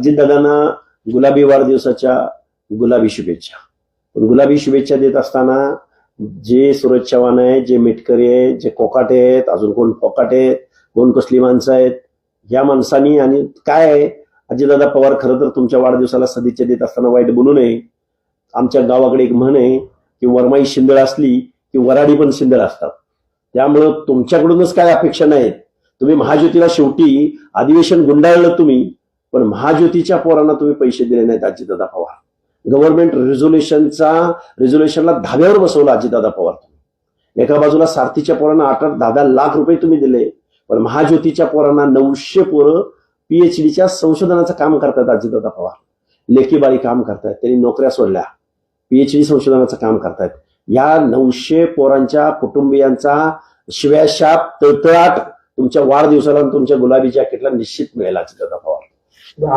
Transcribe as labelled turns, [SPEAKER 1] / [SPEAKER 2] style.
[SPEAKER 1] अजितदादांना गुलाबी वाढदिवसाच्या गुलाबी शुभेच्छा. पण गुलाबी शुभेच्छा देत असताना जे सूरज चव्हाण आहे, जे मेटकरी आहे, जे कोकाटे आहेत, अजून कोण कोकाटे आहेत, कोण कसली माणसं आहेत, या माणसांनी आणि काय आहे, अजितदादा पवार खरं तर तुमच्या वाढदिवसाला सदिच्छा देत असताना वाईट बोलू नये. आमच्या गावाकडे एक म्हण आहे की वरमाई शिंदळ असली की वराडी पण शिंदळ असतात. त्यामुळं तुमच्याकडूनच काय अपेक्षा नाहीत. तुम्ही महाज्योतीला शेवटी अधिवेशन गुंडाळलं तुम्ही, पण महाज्योतीच्या पोरांना तुम्ही पैसे दिले नाहीत अजितदादा पवार. गव्हर्नमेंट रिझोल्युशनला धाब्यावर बसवलं अजितदादा पवार. एका बाजूला सारथीच्या पोरांना 8-8, 10-10 लाख रुपये तुम्ही दिले, पण महाज्योतीच्या पोरांना 900 पोरं PhDच्या संशोधनाचं काम करतात अजितदादा पवार. लेखीबाळी काम करतायत, त्यांनी नोकऱ्या सोडल्या, PhD संशोधनाचं काम करतायत. या 900 पोरांच्या कुटुंबियांचा शिव्याशाप तळतळाट तुमच्या वाढदिवसाला आणि तुमच्या गुलाबी जॅकेटला निश्चित मिळेल अजितदादा पवार.